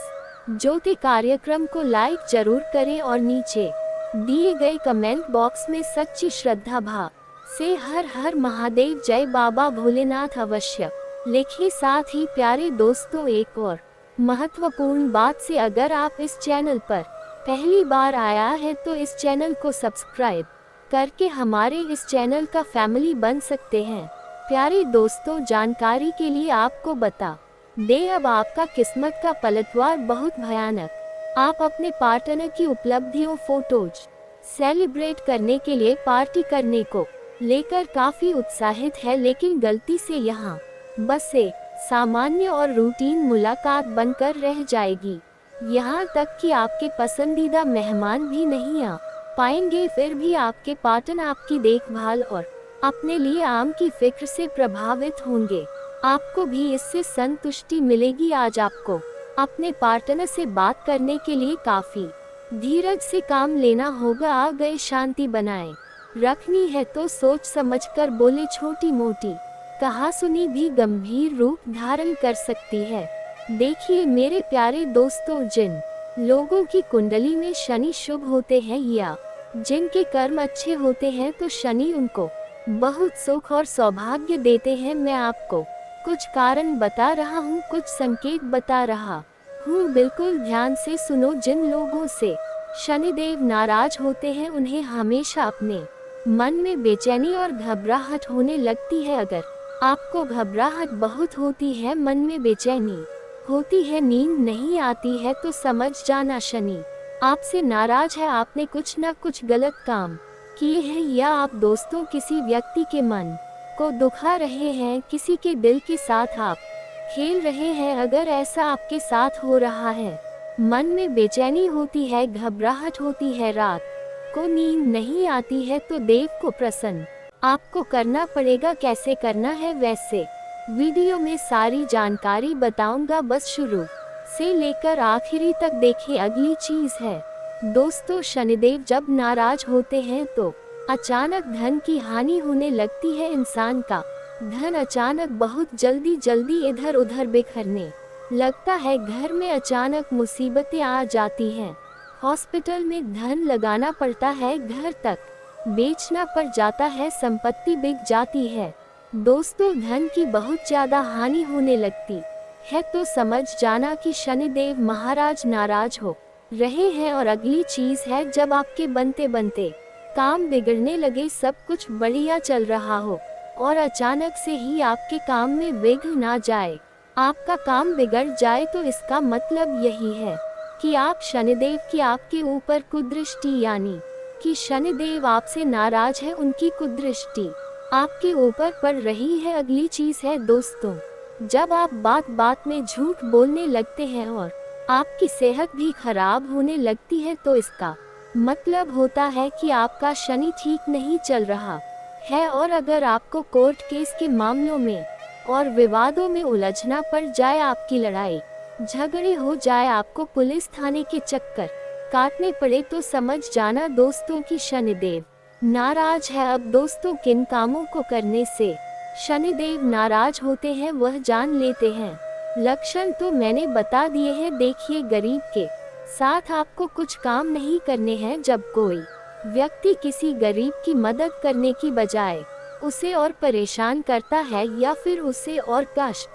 ज्योति कार्यक्रम को लाइक जरूर करें और नीचे दिए गए कमेंट बॉक्स में सच्ची श्रद्धा भाव से हर हर महादेव जय बाबा भोलेनाथ अवश्य लिखिए। साथ ही प्यारे दोस्तों, एक और महत्वपूर्ण बात से, अगर आप इस चैनल पर पहली बार आया है तो इस चैनल को सब्सक्राइब करके हमारे इस चैनल का फैमिली बन सकते हैं। प्यारे दोस्तों, जानकारी के लिए आपको बता दे, अब आपका किस्मत का पलटवार बहुत भयानक। आप अपने पार्टनर की उपलब्धियों फोटोज सेलिब्रेट करने के लिए पार्टी करने को लेकर काफी उत्साहित है, लेकिन गलती से यहाँ बस एक सामान्य और रूटीन मुलाकात बनकर रह जाएगी। यहाँ तक कि आपके पसंदीदा मेहमान भी नहीं आ पाएंगे। फिर भी आपके पार्टनर आपकी देखभाल और अपने लिए आम की फिक्र से प्रभावित होंगे। आपको भी इससे संतुष्टि मिलेगी। आज आपको अपने पार्टनर से बात करने के लिए काफी धीरज से काम लेना होगा। आ गए शांति बनाए रखनी है तो सोच समझकर बोले। छोटी मोटी कहासुनी भी गंभीर रूप धारण कर सकती है। देखिए मेरे प्यारे दोस्तों, जिन लोगों की कुंडली में शनि शुभ होते हैं या जिनके कर्म अच्छे होते हैं तो शनि उनको बहुत सुख और सौभाग्य देते हैं। मैं आपको कुछ कारण बता रहा हूँ, कुछ संकेत बता रहा हूँ, बिल्कुल ध्यान से सुनो। जिन लोगों से शनिदेव नाराज होते हैं उन्हें हमेशा अपने मन में बेचैनी और घबराहट होने लगती है। अगर आपको घबराहट बहुत होती है, मन में बेचैनी होती है, नींद नहीं आती है तो समझ जाना शनि आपसे नाराज है। आपने कुछ न कुछ गलत काम किए हैं या आप दोस्तों किसी व्यक्ति के मन को दुखा रहे हैं। किसी के दिल के साथ आप खेल रहे हैं। अगर ऐसा आपके साथ हो रहा है, मन में बेचैनी होती है, घबराहट होती है, रात को नींद नहीं आती है, तो देव को प्रसन्न आपको करना पड़ेगा। कैसे करना है वैसे वीडियो में सारी जानकारी बताऊंगा, बस शुरू से लेकर आखिरी तक देखें। अगली चीज है दोस्तों, शनिदेव जब नाराज होते हैं तो अचानक धन की हानि होने लगती है। इंसान का धन अचानक बहुत जल्दी इधर उधर बिखरने लगता है। घर में अचानक मुसीबतें आ जाती हैं। हॉस्पिटल में धन लगाना पड़ता है, घर तक बेचना पड़ जाता है, संपत्ति बिक जाती है। दोस्तों, धन की बहुत ज्यादा हानि होने लगती है तो समझ जाना कि शनिदेव महाराज नाराज हो रहे हैं। और अगली चीज है, जब आपके बनते बनते काम बिगड़ने लगे, सब कुछ बढ़िया चल रहा हो और अचानक से ही आपके काम में विघ्न आ जाए, आपका काम बिगड़ जाए, तो इसका मतलब यही है कि आप शनिदेव की आपके ऊपर कुदृष्टि, यानी कि शनिदेव आपसे नाराज है, उनकी कुदृष्टि आपके ऊपर पड़ रही है। अगली चीज है दोस्तों, जब आप बात बात में झूठ बोलने लगते हैं और आपकी सेहत भी खराब होने लगती है, तो इसका मतलब होता है कि आपका शनि ठीक नहीं चल रहा है। और अगर आपको कोर्ट केस के मामलों में और विवादों में उलझना पड़ जाए, आपकी लड़ाई झगड़े हो जाए, आपको पुलिस थाने के चक्कर काटने पड़े, तो समझ जाना दोस्तों कि शनिदेव नाराज है। अब दोस्तों, किन कामों को करने से शनिदेव नाराज होते हैं वह जान लेते हैं। लक्षण तो मैंने बता दिए हैं। देखिए, गरीब के साथ आपको कुछ काम नहीं करने हैं। जब कोई व्यक्ति किसी गरीब की मदद करने की बजाय उसे और परेशान करता है या फिर उसे और कष्ट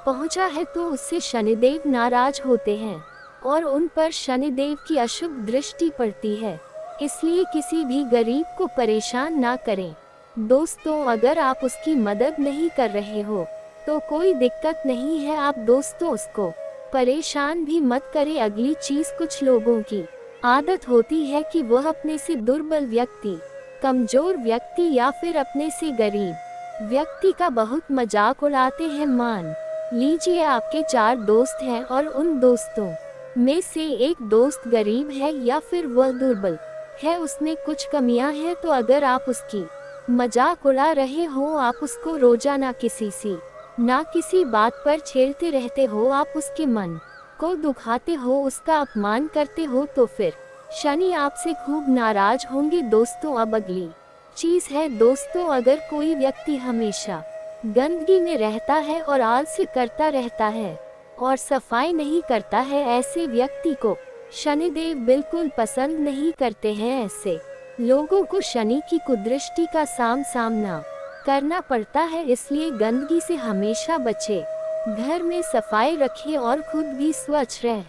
पहुंचा है, तो उससे शनिदेव नाराज होते हैं और उन पर शनिदेव की अशुभ दृष्टि पड़ती है। इसलिए किसी भी गरीब को परेशान ना करें। दोस्तों, अगर आप उसकी मदद नहीं कर रहे हो तो कोई दिक्कत नहीं है, आप दोस्तों उसको परेशान भी मत करें। अगली चीज, कुछ लोगों की आदत होती है कि वह अपने से दुर्बल व्यक्ति, कमजोर व्यक्ति या फिर अपने से गरीब व्यक्ति का बहुत मजाक उड़ाते हैं। मान लीजिए आपके 4 दोस्त हैं और उन दोस्तों में से एक दोस्त गरीब है या फिर वह दुर्बल है, उसमें कुछ कमियां हैं, तो अगर आप उसकी मजाक उड़ा रहे हो, आप उसको रोजाना किसी बात पर छेड़ते रहते हो, आप उसके मन को दुखाते हो, उसका अपमान करते हो, तो फिर शनि आपसे खूब नाराज होंगे। दोस्तों, अब अगली चीज है दोस्तों, अगर कोई व्यक्ति हमेशा गंदगी में रहता है और आलस्य करता रहता है और सफाई नहीं करता है, ऐसे व्यक्ति को शनिदेव बिल्कुल पसंद नहीं करते हैं। ऐसे लोगों को शनि की कुदृष्टि का सामना करना पड़ता है, इसलिए गंदगी से हमेशा बचे, घर में सफाई रखें और खुद भी स्वच्छ रहे,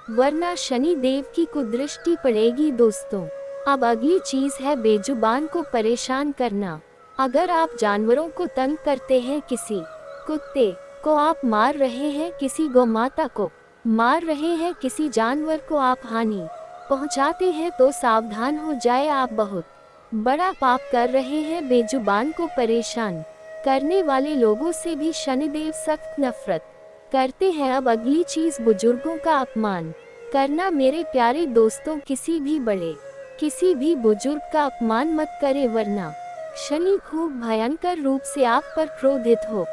वरना शनि देव की कुदृष्टि पड़ेगी। दोस्तों, अब अगली चीज है बेजुबान को परेशान करना। अगर आप जानवरों को तंग करते हैं, किसी कुत्ते को आप मार रहे हैं, किसी गौमाता को मार रहे हैं, किसी जानवर को आप हानि पहुंचाते हैं, तो सावधान हो जाए, आप बहुत बड़ा पाप कर रहे हैं। बेजुबान को परेशान करने वाले लोगों से भी शनिदेव सख्त नफरत करते हैं। अब अगली चीज, बुजुर्गों का अपमान करना। मेरे प्यारे दोस्तों, किसी भी बुजुर्ग का अपमान मत करें, वरना शनि खूब भयंकर रूप से आप पर क्रोधित हो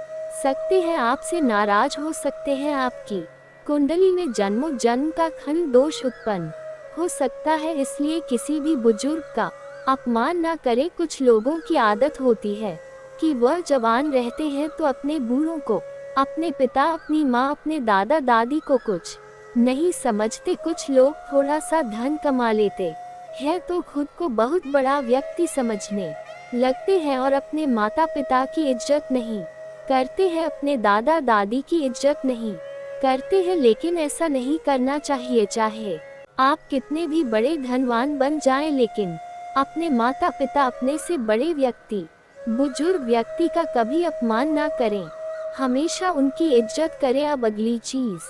सकते हैं, आपसे नाराज हो सकते हैं, आपकी कुंडली में जन्मों जन्म का खंड दोष उत्पन्न हो सकता है। इसलिए किसी भी बुजुर्ग का अपमान ना करें। कुछ लोगों की आदत होती है कि वह जवान रहते हैं तो अपने बूढ़ों को, अपने पिता, अपनी माँ, अपने दादा दादी को कुछ नहीं समझते। कुछ लोग थोड़ा सा धन कमा लेते हैं तो खुद को बहुत बड़ा व्यक्ति समझने लगते हैं और अपने माता पिता की इज्जत नहीं करते हैं, अपने दादा दादी की इज्जत नहीं करते हैं। लेकिन ऐसा नहीं करना चाहिए। चाहे आप कितने भी बड़े धनवान बन जाएं, लेकिन अपने माता पिता, अपने से बड़े व्यक्ति, बुजुर्ग व्यक्ति का कभी अपमान ना करें, हमेशा उनकी इज्जत करें। अब अगली चीज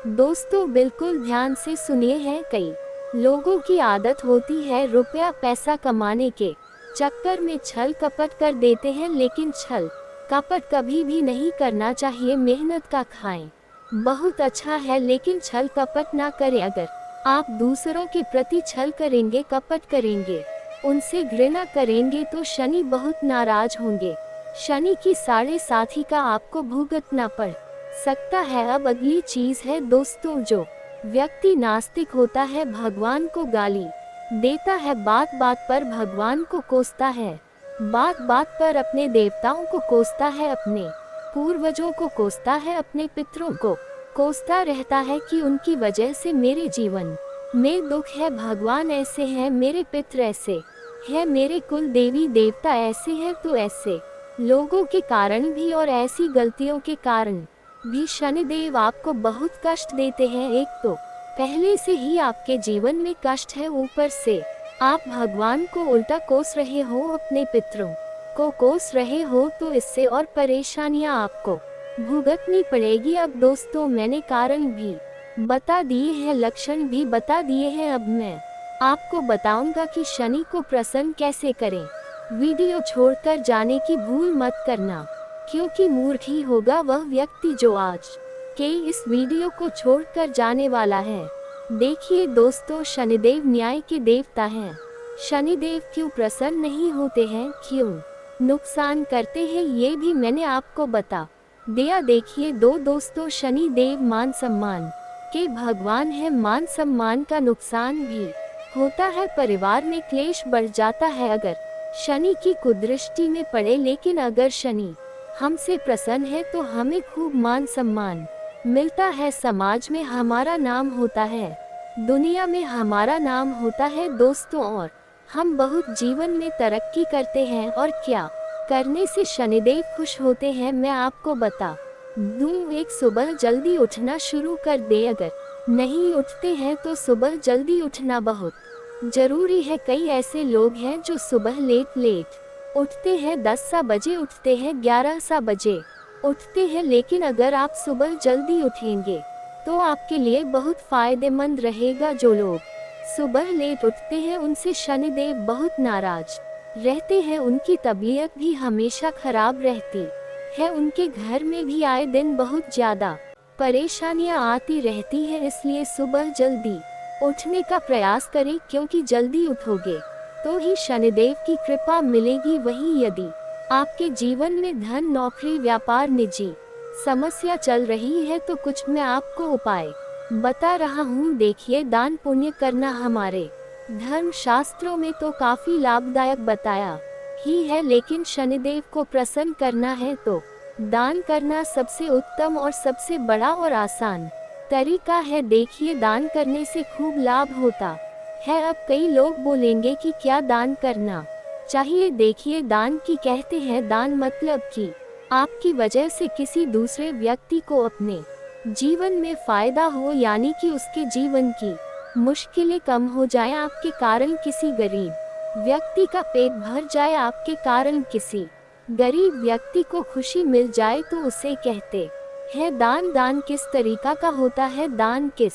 दोस्तों, बिल्कुल ध्यान से सुनिए है। कई लोगों की आदत होती है रुपया पैसा कमाने के चक्कर में छल कपट कर देते हैं, लेकिन छल कपट कभी भी नहीं करना चाहिए। मेहनत का खाएं बहुत अच्छा है, लेकिन छल कपट ना करें। अगर आप दूसरों के प्रति छल करेंगे, कपट करेंगे, उनसे घृणा करेंगे तो शनि बहुत नाराज होंगे। शनि की 7.5 का आपको भुगतना पड़ सकता है। अब अगली चीज है दोस्तों, जो व्यक्ति नास्तिक होता है, भगवान को गाली देता है, बात बात पर भगवान को कोसता है, बात बात पर अपने देवताओं को कोसता है, अपने पूर्वजों को कोसता है, अपने पितरों को कोसता रहता है कि उनकी वजह से मेरे जीवन में दुख है, भगवान ऐसे हैं, मेरे पितर ऐसे हैं, मेरे कुल देवी देवता ऐसे हैं, तो ऐसे लोगों के कारण भी और ऐसी गलतियों के कारण भी शनिदेव आपको बहुत कष्ट देते हैं। एक तो पहले से ही आपके जीवन में कष्ट है, ऊपर से आप भगवान को उल्टा कोस रहे हो, अपने पितरों को कोस रहे हो, तो इससे और परेशानियां आपको भुगतनी पड़ेगी। अब दोस्तों, मैंने कारण भी बता दिए हैं, लक्षण भी बता दिए हैं। अब मैं आपको बताऊंगा कि शनि को प्रसन्न कैसे करें। वीडियो छोड़कर जाने की भूल मत करना, क्योंकि मूर्ख ही होगा वह व्यक्ति जो आज के इस वीडियो को छोड़कर जाने वाला है। देखिए दोस्तों, शनिदेव न्याय के देवता हैं। शनिदेव क्यों प्रसन्न नहीं होते हैं, क्यों नुकसान करते हैं, ये भी मैंने आपको बता दिया। देखिए दोस्तों, शनि देव मान सम्मान के भगवान है। मान सम्मान का नुकसान भी होता है, परिवार में क्लेश बढ़ जाता है अगर शनि की कुदृष्टि में पड़े। लेकिन अगर शनि हमसे प्रसन्न है तो हमें खूब मान सम्मान मिलता है, समाज में हमारा नाम होता है, दुनिया में हमारा नाम होता है दोस्तों, और हम बहुत जीवन में तरक्की करते हैं। और क्या करने से शनिदेव खुश होते हैं, मैं आपको बता दूं। एक, सुबह जल्दी उठना शुरू कर दे। अगर नहीं उठते हैं तो सुबह जल्दी उठना बहुत जरूरी है। कई ऐसे लोग हैं जो सुबह लेट उठते हैं, 10 सा बजे उठते हैं, 11 सा बजे उठते हैं। लेकिन अगर आप सुबह जल्दी उठेंगे तो आपके लिए बहुत फायदेमंद रहेगा। जो लोग सुबह लेट उठते हैं उनसे शनिदेव बहुत नाराज रहते हैं, उनकी तबीयत भी हमेशा खराब रहती है, उनके घर में भी आए दिन बहुत ज्यादा परेशानियां आती रहती है। इसलिए सुबह जल्दी उठने का प्रयास करें, क्योंकि जल्दी उठोगे तो ही शनिदेव की कृपा मिलेगी। वहीं यदि आपके जीवन में धन, नौकरी, व्यापार, निजी समस्या चल रही है तो कुछ मैं आपको उपाय बता रहा हूँ। देखिए, दान पुण्य करना हमारे धर्म शास्त्रों में तो काफी लाभदायक बताया ही है, लेकिन शनिदेव को प्रसन्न करना है तो दान करना सबसे उत्तम और सबसे बड़ा और आसान तरीका है। देखिए, दान करने से खूब लाभ होता है। अब कई लोग बोलेंगे कि क्या दान करना चाहिए। देखिए, दान की कहते हैं, दान मतलब कि आपकी वजह से किसी दूसरे व्यक्ति को अपने जीवन में फायदा हो, यानी कि उसके जीवन की मुश्किलें कम हो जाए, आपके कारण किसी गरीब व्यक्ति का पेट भर जाए, आपके कारण किसी गरीब व्यक्ति को खुशी मिल जाए, तो उसे कहते हैं दान। दान किस तरीका का होता है, दान किस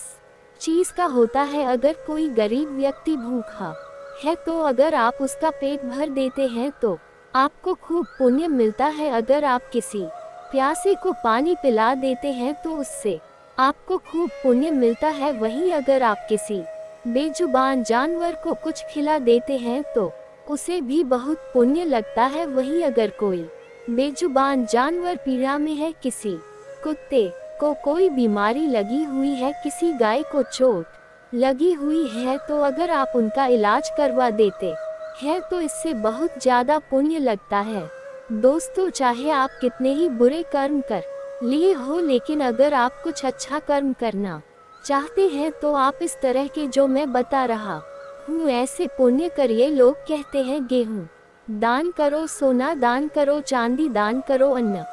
चीज का होता है। अगर कोई गरीब व्यक्ति भूखा है तो अगर आप उसका पेट भर देते हैं तो आपको खूब पुण्य मिलता है। अगर आप किसी प्यासे को पानी पिला देते हैं तो उससे आपको खूब पुण्य मिलता है। वहीं अगर आप किसी बेजुबान जानवर को कुछ खिला देते हैं तो उसे भी बहुत पुण्य लगता है। वहीं अगर कोई बेजुबान जानवर पीड़ा में है, किसी कुत्ते को कोई बीमारी लगी हुई है, किसी गाय को चोट लगी हुई है, तो अगर आप उनका इलाज करवा देते हैं तो इससे बहुत ज्यादा पुण्य लगता है। दोस्तों, चाहे आप कितने ही बुरे कर्म कर लिए हो, लेकिन अगर आप कुछ अच्छा कर्म करना चाहते हैं तो आप इस तरह के जो मैं बता रहा हूँ ऐसे पुण्य करिए। लोग कहते हैं गेहूँ दान करो, सोना दान करो, चांदी दान करो, अन्न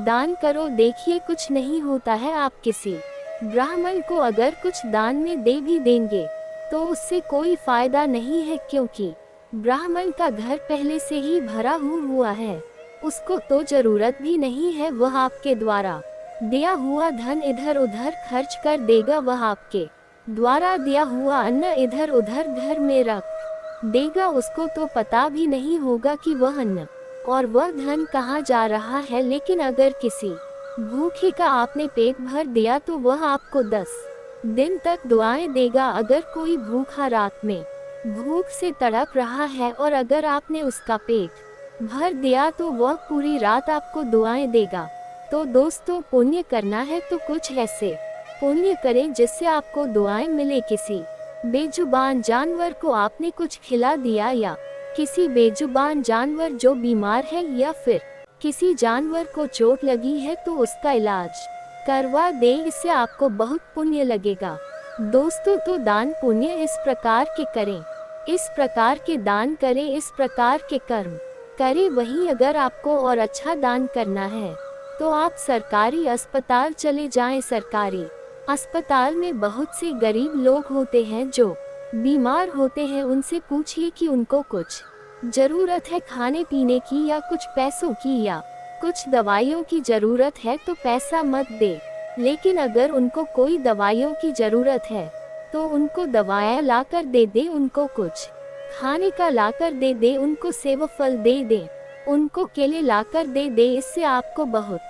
दान करो। देखिए, कुछ नहीं होता है। आप किसी ब्राह्मण को अगर कुछ दान में दे भी देंगे तो उससे कोई फायदा नहीं है, क्योंकि ब्राह्मण का घर पहले से ही भरा हुआ है, उसको तो जरूरत भी नहीं है। वह आपके द्वारा दिया हुआ धन इधर उधर खर्च कर देगा, वह आपके द्वारा दिया हुआ अन्न इधर उधर घर में रख देगा, उसको तो पता भी नहीं होगा कि वह अन्न और वह धन कहाँ जा रहा है। लेकिन अगर किसी भूखे का आपने पेट भर दिया तो वह आपको 10 दिन तक दुआएं देगा। अगर कोई भूखा रात में भूख से तड़प रहा है और अगर आपने उसका पेट भर दिया तो वह पूरी रात आपको दुआएं देगा। तो दोस्तों, पुण्य करना है तो कुछ ऐसे पुण्य करें जिससे आपको दुआएं मिले। किसी बेजुबान जानवर को आपने कुछ खिला दिया, या किसी बेजुबान जानवर जो बीमार है, या फिर किसी जानवर को चोट लगी है तो उसका इलाज करवा दे, इससे आपको बहुत पुण्य लगेगा। दोस्तों, तो दान पुण्य इस प्रकार के करें, इस प्रकार के दान करें, इस प्रकार के कर्म करें। वहीं अगर आपको और अच्छा दान करना है तो आप सरकारी अस्पताल चले जाएं। सरकारी अस्पताल में बहुत से गरीब लोग होते हैं जो बीमार होते हैं। उनसे पूछिए कि उनको कुछ जरूरत है खाने पीने की, या कुछ पैसों की, या कुछ दवाइयों की जरूरत है तो पैसा मत दे। लेकिन अगर उनको कोई दवाइयों की जरूरत है तो उनको दवाएं लाकर दे दे, उनको कुछ खाने का लाकर दे दे, उनको सेब फल दे दे, उनको केले लाकर दे दे। इससे आपको बहुत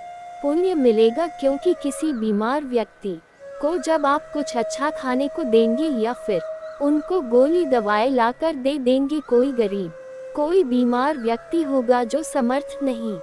पुण्य मिलेगा, क्योंकि किसी बीमार व्यक्ति को जब आप कुछ अच्छा खाने को देंगे या फिर उनको गोली दवाएं लाकर दे देंगे, कोई गरीब कोई बीमार व्यक्ति होगा जो समर्थ नहीं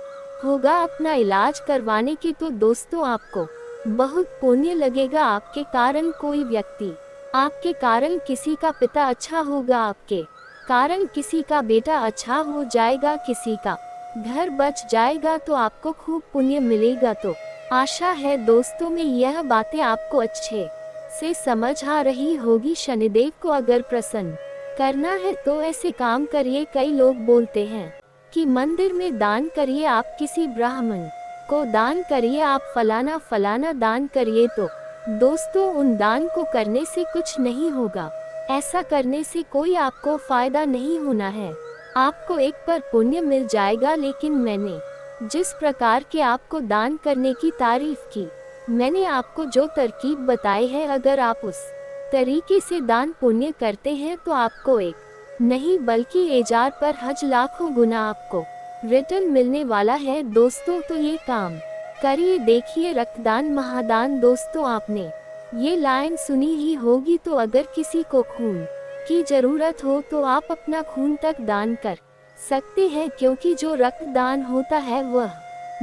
होगा अपना इलाज करवाने की, तो दोस्तों आपको बहुत पुण्य लगेगा। आपके कारण कोई व्यक्ति, आपके कारण किसी का पिता अच्छा होगा, आपके कारण किसी का बेटा अच्छा हो जाएगा, किसी का घर बच जाएगा, तो आपको खूब पुण्य मिलेगा। तो आशा है दोस्तों में यह बातें आपको अच्छे से समझ आ रही होगी। शनिदेव को अगर प्रसन्न करना है तो ऐसे काम करिए। कई लोग बोलते हैं कि मंदिर में दान करिए, आप किसी ब्राह्मण को दान करिए, आप फलाना फलाना दान करिए। तो दोस्तों, उन दान को करने से कुछ नहीं होगा, ऐसा करने से कोई आपको फायदा नहीं होना है। आपको एक पर पुण्य मिल जाएगा। लेकिन मैंने जिस प्रकार के आपको दान करने की तारीफ की, मैंने आपको जो तरकीब बताई है, अगर आप उस तरीके से दान पुण्य करते हैं तो आपको एक नहीं बल्कि 1000 पर हज लाखों गुना आपको रिटर्न मिलने वाला है। दोस्तों, तो ये काम करिए, देखिए रक्तदान महादान। दोस्तों, आपने ये लाइन सुनी ही होगी। तो अगर किसी को खून की जरूरत हो तो आप अपना खून तक दान कर सकते हैं, क्योंकि जो रक्तदान होता है वह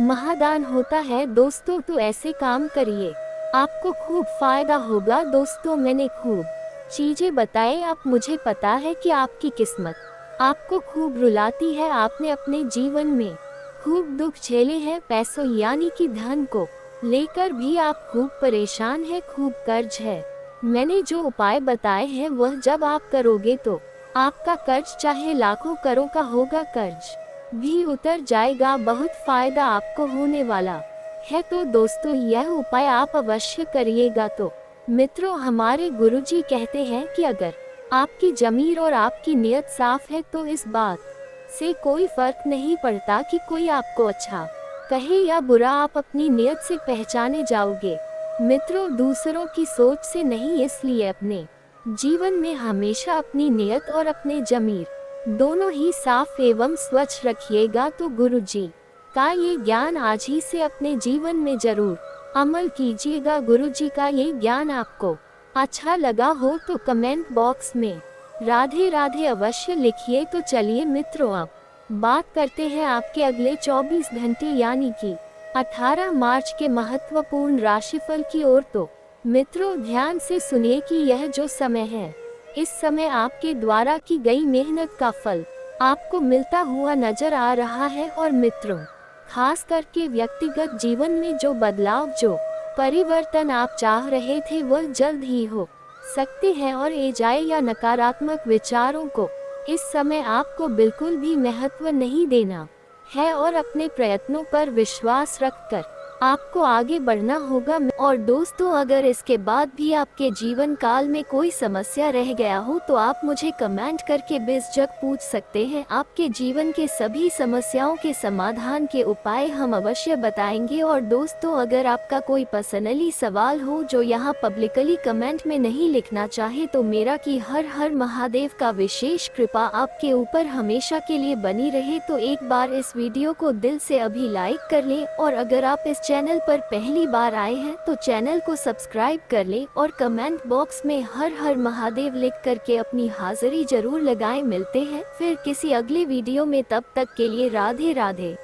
महादान होता है। दोस्तों, तो ऐसे काम करिए, आपको खूब फायदा होगा। दोस्तों, मैंने खूब चीजें बताए, अब मुझे पता है कि आपकी किस्मत आपको खूब रुलाती है। आपने अपने जीवन में खूब दुख झेले हैं, पैसों यानी कि धन को लेकर भी आप खूब परेशान हैं, खूब कर्ज है। मैंने जो उपाय बताए हैं वह जब आप करोगे तो आपका कर्ज चाहे लाखों करोड़ का होगा, कर्ज भी उतर जाएगा। बहुत फायदा आपको होने वाला है। तो दोस्तों, यह उपाय आप अवश्य करिएगा। तो मित्रों, हमारे गुरुजी कहते हैं कि अगर आपकी ज़मीर और आपकी नियत साफ है तो इस बात से कोई फर्क नहीं पड़ता कि कोई आपको अच्छा कहे या बुरा, आप अपनी नियत से पहचाने जाओगे। मित्रों, दूसरों की सोच से नहीं, इसलिए अपने जीवन में हमेशा अपनी नियत और अपने ज़मीर दोनों ही साफ एवं स्वच्छ रखिएगा। तो गुरुजी का ये ज्ञान आज ही से अपने जीवन में जरूर अमल कीजिएगा। गुरुजी का ये ज्ञान आपको अच्छा लगा हो तो कमेंट बॉक्स में राधे राधे अवश्य लिखिए। तो चलिए मित्रों, अब बात करते हैं आपके अगले 24 घंटे यानी कि 18 मार्च के महत्वपूर्ण राशिफल की ओर। तो मित्रों, ध्यान से सुनिए कि यह जो समय है, इस समय आपके द्वारा की गई मेहनत का फल आपको मिलता हुआ नजर आ रहा है। और मित्रों, खास करके व्यक्तिगत जीवन में जो बदलाव, जो परिवर्तन आप चाह रहे थे वह जल्द ही हो सकते हैं। और एजाए या नकारात्मक विचारों को इस समय आपको बिल्कुल भी महत्व नहीं देना है और अपने प्रयत्नों पर विश्वास रखकर आपको आगे बढ़ना होगा। और दोस्तों, अगर इसके बाद भी आपके जीवन काल में कोई समस्या रह गया हो तो आप मुझे कमेंट करके बेझिझक पूछ सकते हैं। आपके जीवन के सभी समस्याओं के समाधान के उपाय हम अवश्य बताएंगे। और दोस्तों, अगर आपका कोई पर्सनली सवाल हो जो यहाँ पब्लिकली कमेंट में नहीं लिखना चाहे तो मेरा कि हर हर महादेव का विशेष कृपा आपके ऊपर हमेशा के लिए बनी रहे। तो एक बार इस वीडियो को दिल से अभी लाइक कर लें और अगर आप इस चैनल पर पहली बार आए हैं तो चैनल को सब्सक्राइब कर ले और कमेंट बॉक्स में हर हर महादेव लिख करके अपनी हाजिरी जरूर लगाएं। मिलते हैं फिर किसी अगले वीडियो में, तब तक के लिए राधे राधे।